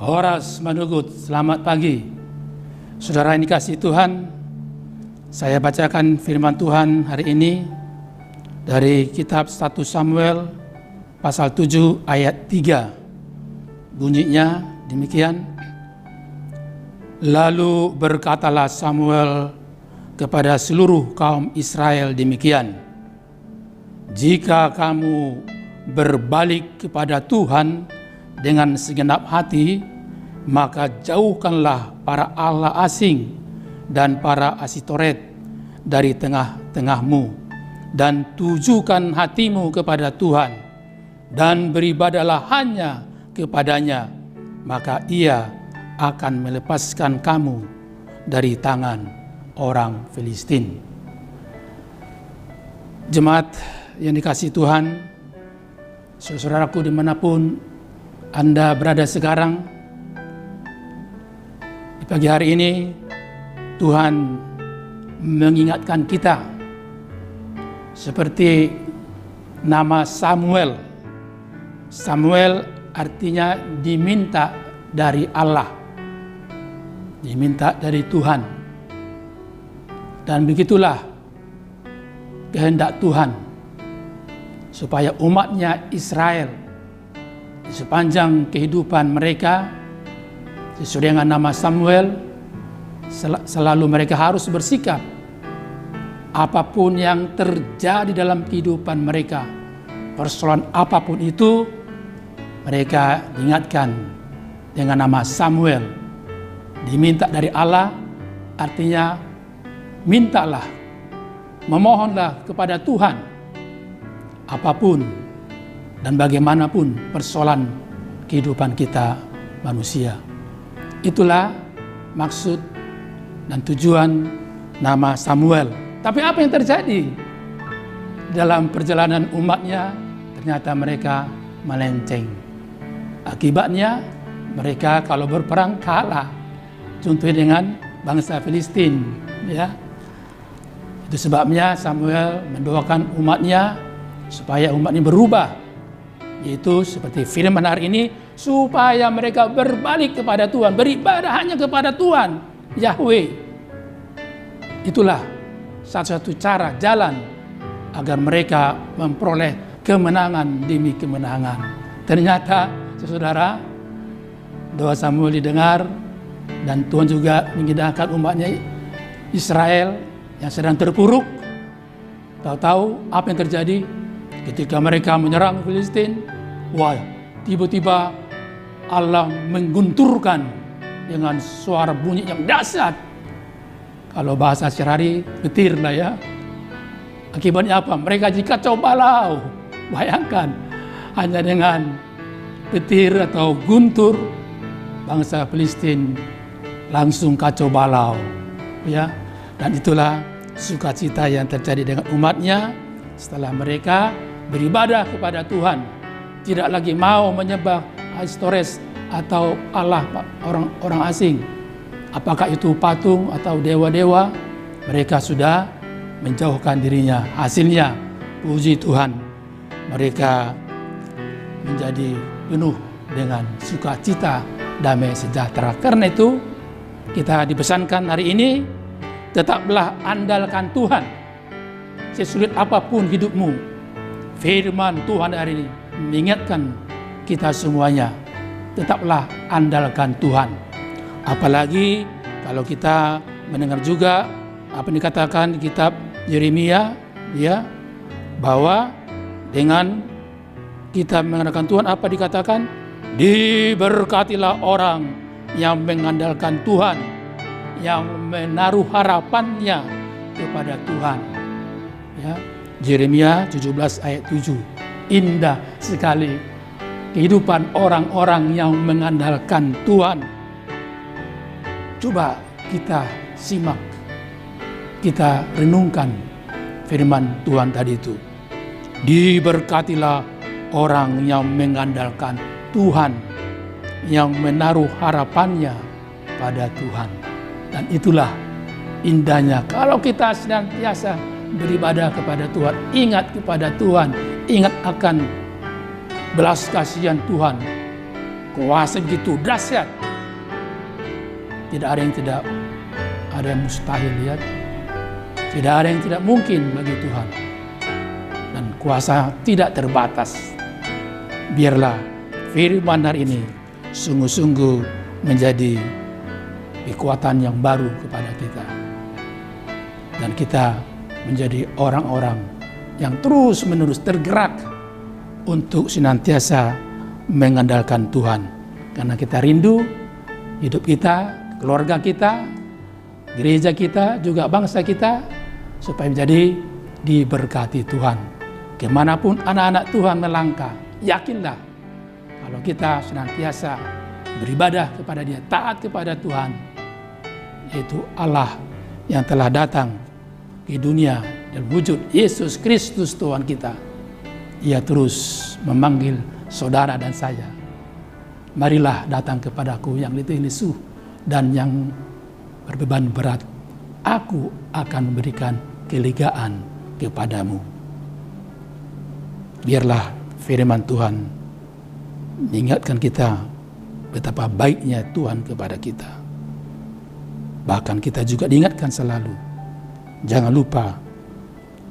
Horas Manugut, selamat pagi. Saudara yang dikasihi Tuhan, saya bacakan firman Tuhan hari ini dari kitab 1 Samuel pasal 7 ayat 3. Bunyinya demikian. Lalu berkatalah Samuel kepada seluruh kaum Israel demikian, jika kamu berbalik kepada Tuhan dengan segenap hati, maka jauhkanlah para allah asing dan para Asitoret dari tengah-tengahmu, dan tujukan hatimu kepada Tuhan, dan beribadalah hanya kepadanya, maka Ia akan melepaskan kamu dari tangan orang Filistin. Jemaat yang dikasihi Tuhan, saudaraku dimanapun Anda berada sekarang, di pagi hari ini Tuhan mengingatkan kita seperti nama Samuel. Samuel artinya diminta dari Allah, diminta dari Tuhan. Dan begitulah kehendak Tuhan, supaya umatnya Israel di sepanjang kehidupan mereka, sesuai dengan nama Samuel, selalu mereka harus bersikap apapun yang terjadi dalam kehidupan mereka, persoalan apapun itu, mereka diingatkan dengan nama Samuel. Diminta dari Allah artinya mintalah, memohonlah kepada Tuhan apapun dan bagaimanapun persoalan kehidupan kita manusia. Itulah maksud dan tujuan nama Samuel. Tapi apa yang terjadi dalam perjalanan umatnya? Ternyata mereka melenceng. Akibatnya mereka kalau berperang kalah. Contohnya dengan bangsa Filistin, ya. Itu sebabnya Samuel mendoakan umatnya supaya umatnya berubah, yaitu seperti firman hari ini, supaya mereka berbalik kepada Tuhan, beribadah hanya kepada Tuhan Yahweh. Itulah satu-satu cara, jalan agar mereka memperoleh kemenangan demi kemenangan. Ternyata saudara, doa Samuel didengar, dan Tuhan juga mengindahkan umatnya Israel yang sedang terpuruk. Tahu-tahu apa yang terjadi ketika mereka menyerang Filistin? Wah, tiba-tiba Allah menggunturkan dengan suara bunyi yang dahsyat. Kalau bahasa syarari, petir lah ya. Akibatnya apa? Mereka jika balau. Bayangkan, hanya dengan petir atau guntur, bangsa Filistin langsung kacau balau, ya. Dan itulah sukacita yang terjadi dengan umatnya setelah mereka beribadah kepada Tuhan, tidak lagi mau menyembah Asitoret atau Allah orang asing, apakah itu patung atau dewa-dewa. Mereka sudah menjauhkan dirinya. Hasilnya, puji Tuhan, mereka menjadi penuh dengan sukacita, damai sejahtera. Karena itu kita dipesankan hari ini, tetaplah andalkan Tuhan sesulit apapun hidupmu. Firman Tuhan hari ini mengingatkan kita semuanya, tetaplah andalkan Tuhan. Apalagi kalau kita mendengar juga apa yang dikatakan di kitab Yeremia, ya, bahwa dengan kita mengandalkan Tuhan, apa dikatakan? Diberkatilah orang yang mengandalkan Tuhan, yang menaruh harapannya kepada Tuhan. Ya, Yeremia 17 ayat 7. Indah sekali kehidupan orang-orang yang mengandalkan Tuhan. Coba kita simak, kita renungkan firman Tuhan tadi itu. Diberkatilah orang yang mengandalkan Tuhan, yang menaruh harapannya pada Tuhan. Dan itulah indahnya kalau kita senantiasa beribadah kepada Tuhan, ingat kepada Tuhan, ingat akan belas kasihan Tuhan, kuasa begitu dahsyat. Tidak ada yang tidak ada yang mustahil, lihat. Tidak ada yang tidak mungkin bagi Tuhan. Dan kuasa tidak terbatas. Biarlah firman hari ini sungguh-sungguh menjadi kekuatan yang baru kepada kita. Dan kita menjadi orang-orang yang terus-menerus tergerak untuk senantiasa mengandalkan Tuhan. Karena kita rindu hidup kita, keluarga kita, gereja kita, juga bangsa kita, supaya menjadi diberkati Tuhan. Kemanapun anak-anak Tuhan melangkah, yakinlah kalau kita senantiasa beribadah kepada Dia, taat kepada Tuhan, yaitu Allah yang telah datang ke dunia dalam wujud Yesus Kristus Tuhan kita. Ia terus memanggil saudara dan saya. Marilah datang kepadaku yang letih lesu dan yang berbeban berat. Aku akan memberikan kelegaan kepadamu. Biarlah firman Tuhan mengingatkan kita betapa baiknya Tuhan kepada kita. Bahkan kita juga diingatkan selalu, jangan lupa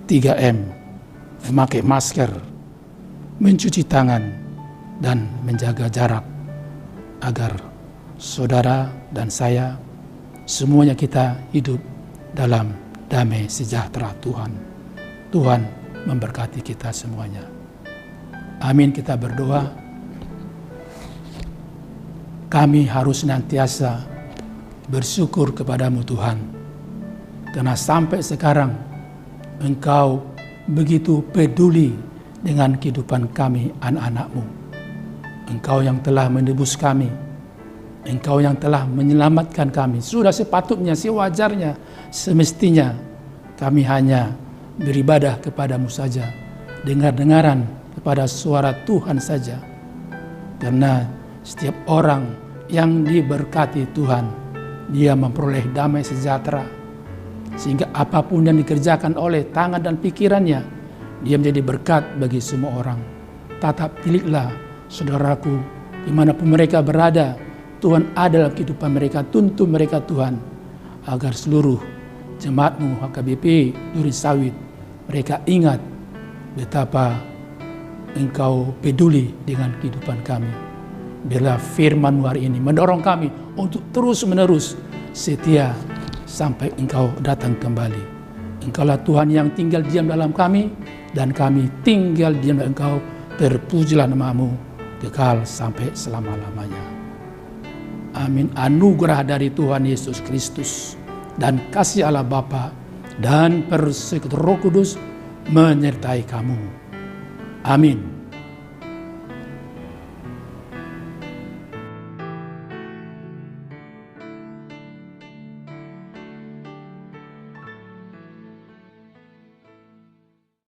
3M, memakai masker, mencuci tangan, dan menjaga jarak, agar saudara dan saya semuanya kita hidup dalam damai sejahtera Tuhan. Tuhan memberkati kita semuanya. Amin. Kita berdoa. Kami harus senantiasa bersyukur kepadamu Tuhan, karena sampai sekarang Engkau begitu peduli dengan kehidupan kami, anak-anak-Mu. Engkau yang telah menebus kami, Engkau yang telah menyelamatkan kami. Sudah sepatutnya, sewajarnya, semestinya kami hanya beribadah kepadamu saja, dengar-dengaran kepada suara Tuhan saja. Karena setiap orang yang diberkati Tuhan, dia memperoleh damai sejahtera, sehingga apapun yang dikerjakan oleh tangan dan pikirannya, dia menjadi berkat bagi semua orang. Tatap pilihlah saudaraku, dimanapun mereka berada, Tuhan ada dalam kehidupan mereka. Tuntun mereka Tuhan, agar seluruh jemaat-Mu HKBP Duri Sawit, mereka ingat betapa Engkau peduli dengan kehidupan kami. Biarlah firman-Mu hari ini mendorong kami untuk terus-menerus setia sampai Engkau datang kembali. Engkaulah Tuhan yang tinggal diam dalam kami, dan kami tinggal diam dalam Engkau. Terpujilah nama-Mu kekal sampai selama-lamanya. Amin. Anugerah dari Tuhan Yesus Kristus dan kasih Allah Bapa dan persekutuan Roh Kudus menyertai kamu. Amin.